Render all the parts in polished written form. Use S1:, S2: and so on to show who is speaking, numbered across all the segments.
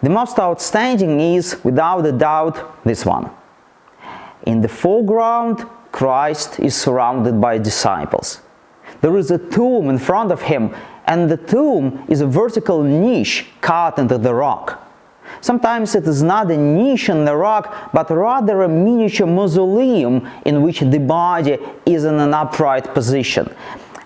S1: The most outstanding is, without a doubt, this one. In the foreground, Christ is surrounded by disciples. There is a tomb in front of him, and the tomb is a vertical niche cut into the rock. Sometimes it is not a niche in the rock, but rather a miniature mausoleum in which the body is in an upright position.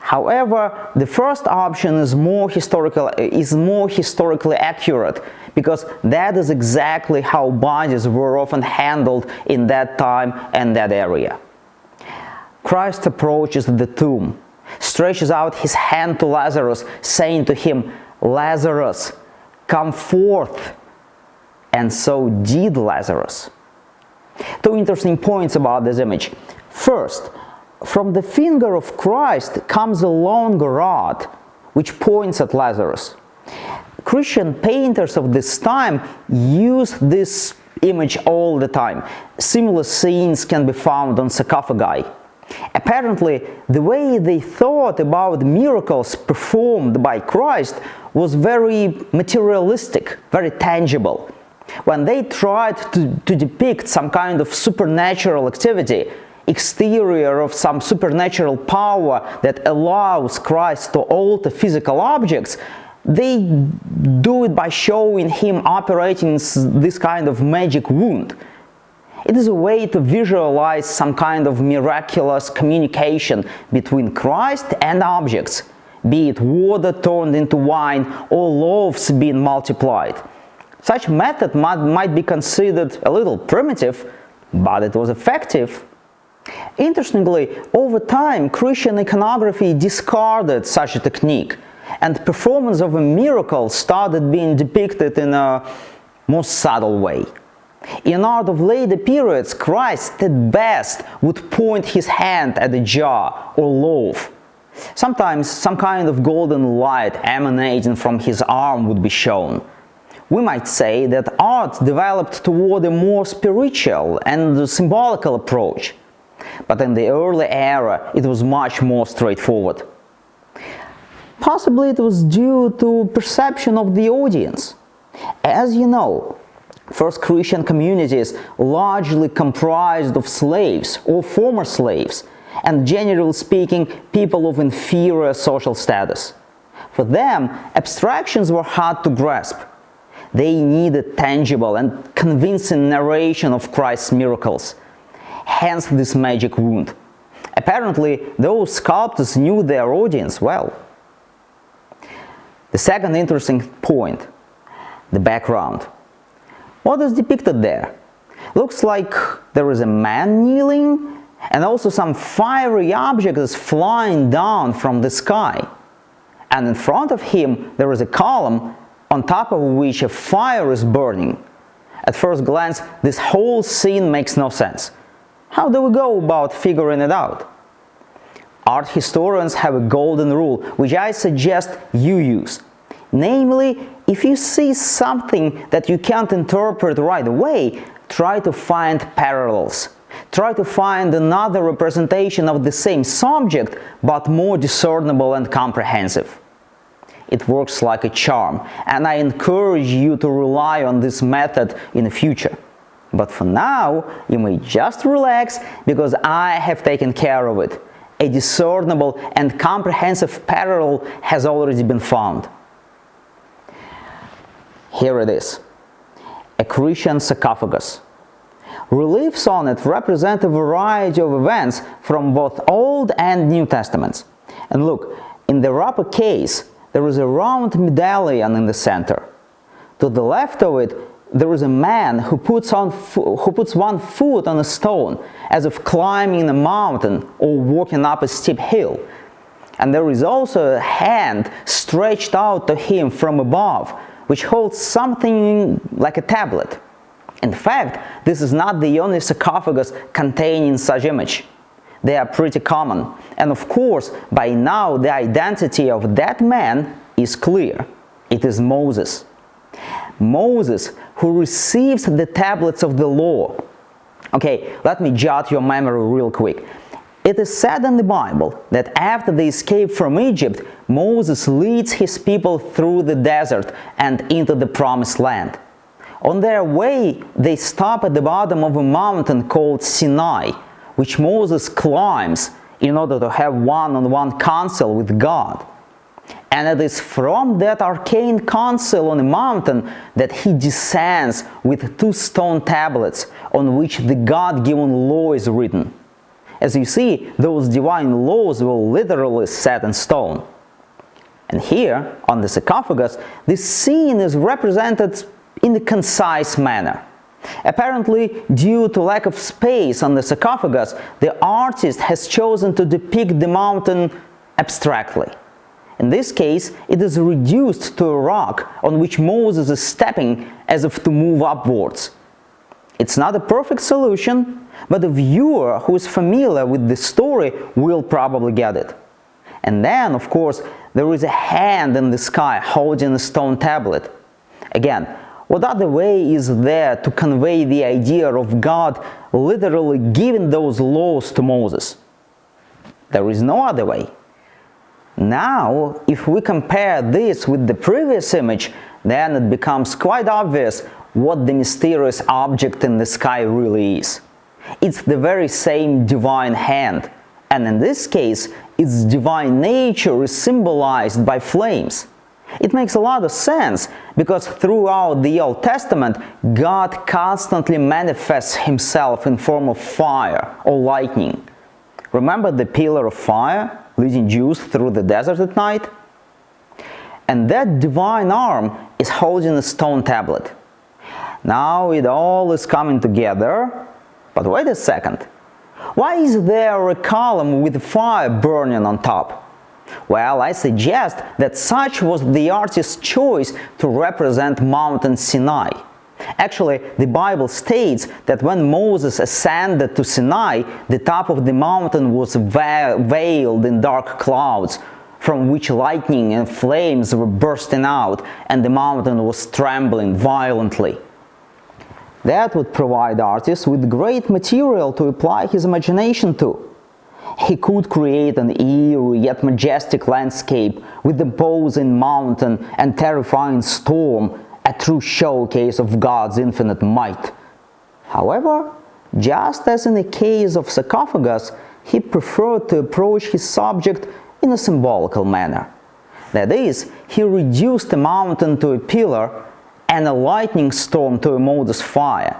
S1: However, the first option is more historically accurate, because that is exactly how bodies were often handled in that time and that area. Christ approaches the tomb, stretches out his hand to Lazarus, saying to him, "Lazarus, come forth." And so did Lazarus. Two interesting points about this image. First, from the finger of Christ comes a long rod which points at Lazarus. Christian painters of this time used this image all the time. Similar scenes can be found on sarcophagi. Apparently, the way they thought about miracles performed by Christ was very materialistic, very tangible. When they tried to depict some kind of supernatural activity, exterior of some supernatural power that allows Christ to alter physical objects, they do it by showing him operating this kind of magic wound. It is a way to visualize some kind of miraculous communication between Christ and objects, be it water turned into wine or loaves being multiplied. Such method might be considered a little primitive, but it was effective. Interestingly, over time, Christian iconography discarded such a technique, and performance of a miracle started being depicted in a more subtle way. In art of later periods, Christ at best would point his hand at a jar or loaf. Sometimes some kind of golden light emanating from his arm would be shown. We might say that art developed toward a more spiritual and symbolical approach, but in the early era it was much more straightforward. Possibly it was due to perception of the audience. As you know, first Christian communities largely comprised of slaves or former slaves, and generally speaking, people of inferior social status. For them, abstractions were hard to grasp. They needed tangible and convincing narration of Christ's miracles. Hence this magic wound. Apparently, those sculptors knew their audience well. The second interesting point, the background. What is depicted there? Looks like there is a man kneeling, and also some fiery object is flying down from the sky. And in front of him there is a column on top of which a fire is burning. At first glance, this whole scene makes no sense. How do we go about figuring it out? Art historians have a golden rule, which I suggest you use. Namely, if you see something that you can't interpret right away, try to find parallels. Try to find another representation of the same subject, but more discernible and comprehensive. It works like a charm, and I encourage you to rely on this method in the future. But for now, you may just relax, because I have taken care of it. A discernible and comprehensive parallel has already been found. Here it is, a Christian sarcophagus. Reliefs on it represent a variety of events from both Old and New Testaments. And look, in the upper case, there is a round medallion in the center. To the left of it, there is a man who puts one foot on a stone, as if climbing a mountain or walking up a steep hill. And there is also a hand stretched out to him from above, which holds something like a tablet. In fact, this is not the only sarcophagus containing such image. They are pretty common, and of course, by now the identity of that man is clear. It is Moses. Moses, who receives the tablets of the law. Okay, let me jot your memory real quick. It is said in the Bible that after the escape from Egypt, Moses leads his people through the desert and into the promised land. On their way, they stop at the bottom of a mountain called Sinai, which Moses climbs in order to have one-on-one counsel with God. And it is from that arcane council on the mountain that he descends with 2 stone tablets on which the God-given law is written. As you see, those divine laws were literally set in stone. And here, on the sarcophagus, this scene is represented in a concise manner. Apparently, due to lack of space on the sarcophagus, the artist has chosen to depict the mountain abstractly. In this case, it is reduced to a rock on which Moses is stepping as if to move upwards. It's not a perfect solution, but a viewer who is familiar with the story will probably get it. And then, of course, there is a hand in the sky holding a stone tablet. Again, what other way is there to convey the idea of God literally giving those laws to Moses? There is no other way. Now, if we compare this with the previous image, then it becomes quite obvious what the mysterious object in the sky really is. It's the very same divine hand, and in this case, its divine nature is symbolized by flames. It makes a lot of sense, because throughout the Old Testament, God constantly manifests himself in form of fire or lightning. Remember the pillar of fire leading Jews through the desert at night? And that divine arm is holding a stone tablet. Now it all is coming together, but wait a second. Why is there a column with fire burning on top? Well, I suggest that such was the artist's choice to represent Mountain Sinai. Actually, the Bible states that when Moses ascended to Sinai, the top of the mountain was veiled in dark clouds, from which lightning and flames were bursting out, and the mountain was trembling violently. That would provide artists with great material to apply his imagination to. He could create an eerie yet majestic landscape with imposing mountain and terrifying storm, a true showcase of God's infinite might. However, just as in the case of sarcophagus, he preferred to approach his subject in a symbolical manner. That is, he reduced the mountain to a pillar and a lightning storm to a modest fire.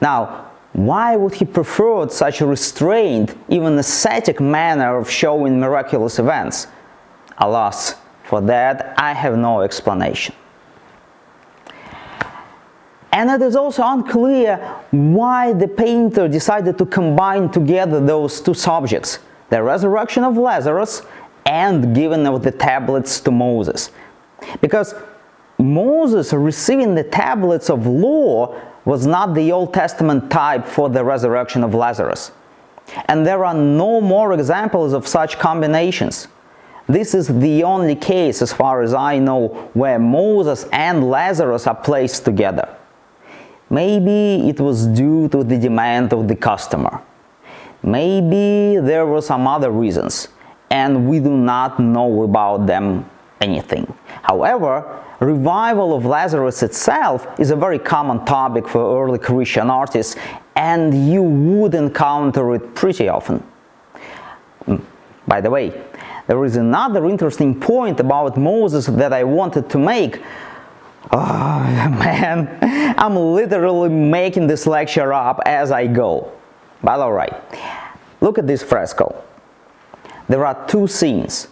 S1: Now, why would he prefer such a restrained, even ascetic manner of showing miraculous events? Alas, for that I have no explanation. And it is also unclear why the painter decided to combine together those 2 subjects, the resurrection of Lazarus and giving of the tablets to Moses. Because Moses receiving the tablets of law was not the Old Testament type for the resurrection of Lazarus. And there are no more examples of such combinations. This is the only case, as far as I know, where Moses and Lazarus are placed together. Maybe it was due to the demand of the customer. Maybe there were some other reasons, and we do not know about them anything. However, revival of Lazarus itself is a very common topic for early Christian artists, and you would encounter it pretty often. By the way, there is another interesting point about Moses that I wanted to make. Oh man, I'm literally making this lecture up as I go. But alright, look at this fresco. There are 2 scenes,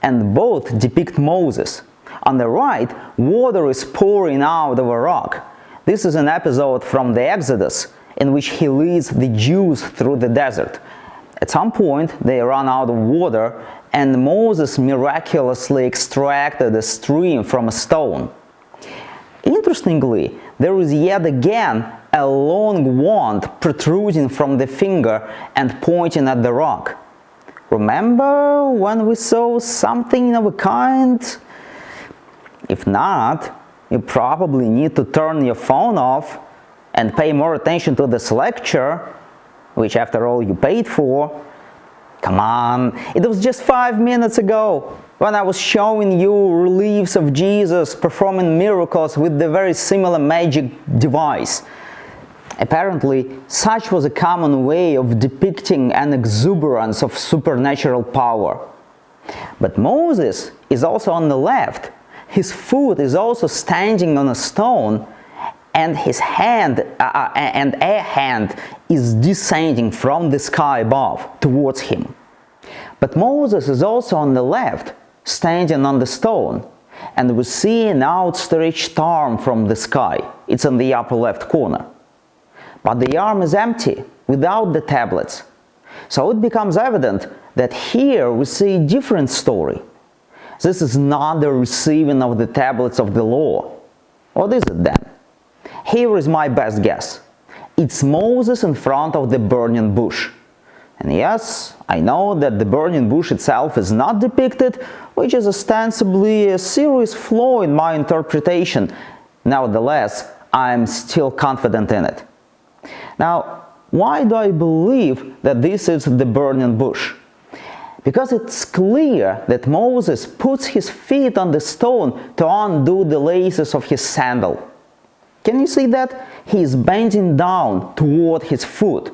S1: and both depict Moses. On the right, water is pouring out of a rock. This is an episode from the Exodus, in which he leads the Jews through the desert. At some point, they run out of water, and Moses miraculously extracted a stream from a stone. Interestingly, there is yet again a long wand protruding from the finger and pointing at the rock. Remember when we saw something of a kind? If not, you probably need to turn your phone off and pay more attention to this lecture, which after all you paid for. Come on, it was just 5 minutes ago when I was showing you reliefs of Jesus performing miracles with the very similar magic device. Apparently, such was a common way of depicting an exuberance of supernatural power. But Moses is also on the left. His foot is also standing on a stone, and his hand and a hand is descending from the sky above towards him. But Moses is also on the left, standing on the stone, and we see an outstretched arm from the sky. It's in the upper left corner. But the arm is empty, without the tablets. So it becomes evident that here we see a different story. This is not the receiving of the tablets of the law. What is it then? Here is my best guess. It's Moses in front of the burning bush. And yes, I know that the burning bush itself is not depicted, which is ostensibly a serious flaw in my interpretation. Nevertheless, I am still confident in it. Now, why do I believe that this is the burning bush? Because it's clear that Moses puts his feet on the stone to undo the laces of his sandal. Can you see that? He is bending down toward his foot.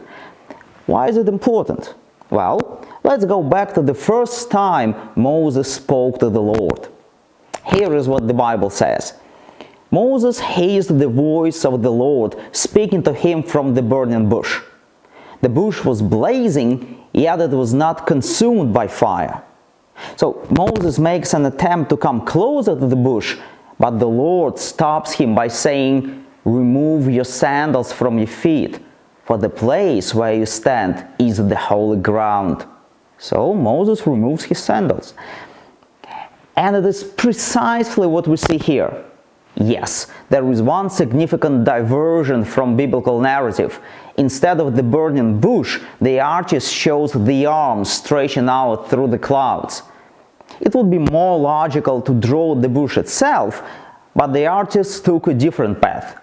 S1: Why is it important? Well, let's go back to the first time Moses spoke to the Lord. Here is what the Bible says. Moses heard the voice of the Lord speaking to him from the burning bush. The bush was blazing, yet it was not consumed by fire. So Moses makes an attempt to come closer to the bush, but the Lord stops him by saying, "Remove your sandals from your feet, for the place where you stand is the holy ground." So Moses removes his sandals. And it is precisely what we see here. Yes, there is one significant diversion from biblical narrative. Instead of the burning bush, the artist shows the arm stretching out through the clouds. It would be more logical to draw the bush itself, but the artist took a different path.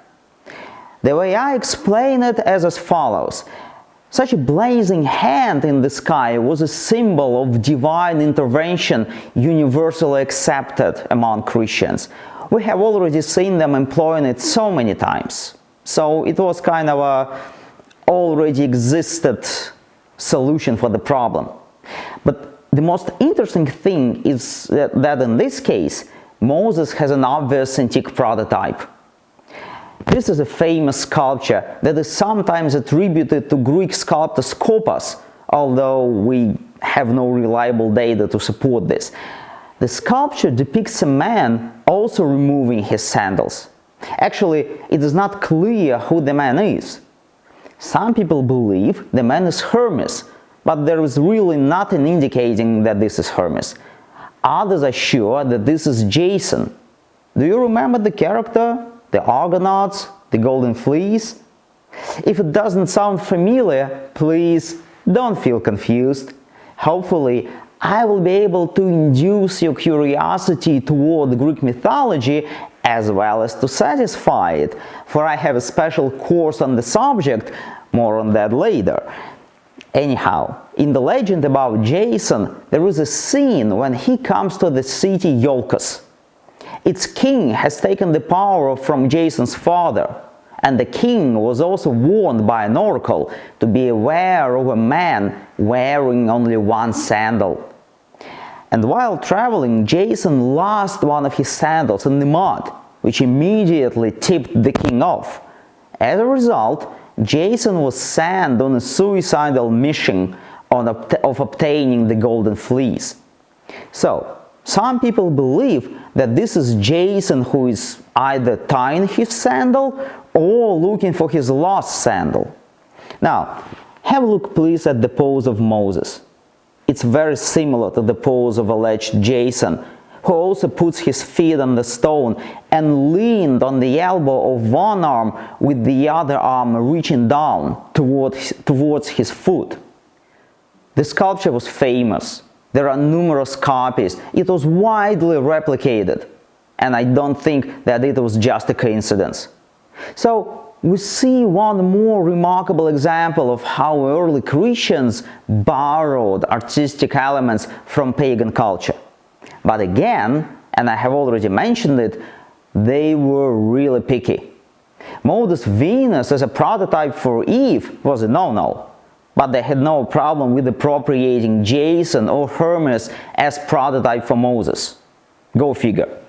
S1: The way I explain it is as follows. Such a blazing hand in the sky was a symbol of divine intervention universally accepted among Christians. We have already seen them employing it so many times. So it was kind of a already existed solution for the problem. But the most interesting thing is that in this case, Moses has an obvious antique prototype. This is a famous sculpture that is sometimes attributed to Greek sculptor Sarcophagi, although we have no reliable data to support this. The sculpture depicts a man also removing his sandals. Actually, it is not clear who the man is. Some people believe the man is Hermes, but there is really nothing indicating that this is Hermes. Others are sure that this is Jason. Do you remember the character? The Argonauts? The Golden Fleece? If it doesn't sound familiar, please don't feel confused. Hopefully, I will be able to induce your curiosity toward Greek mythology as well as to satisfy it, for I have a special course on the subject, more on that later. Anyhow, in the legend about Jason, there is a scene when he comes to the city Iolcus. Its king has taken the power from Jason's father, and the king was also warned by an oracle to be aware of a man wearing only one sandal. And while traveling, Jason lost one of his sandals in the mud, which immediately tipped the king off. As a result, Jason was sent on a suicidal mission of obtaining the golden fleece. So, some people believe that this is Jason who is either tying his sandal or looking for his lost sandal. Now, have a look please at the pose of Moses. It's very similar to the pose of alleged Jason, who also puts his feet on the stone and leaned on the elbow of one arm with the other arm reaching down towards his foot. The sculpture was famous. There are numerous copies. It was widely replicated, and I don't think that it was just a coincidence. So, we see one more remarkable example of how early Christians borrowed artistic elements from pagan culture. But again, and I have already mentioned it, they were really picky. Moses' Venus as a prototype for Eve was a no-no, but they had no problem with appropriating Jason or Hermes as prototype for Moses. Go figure.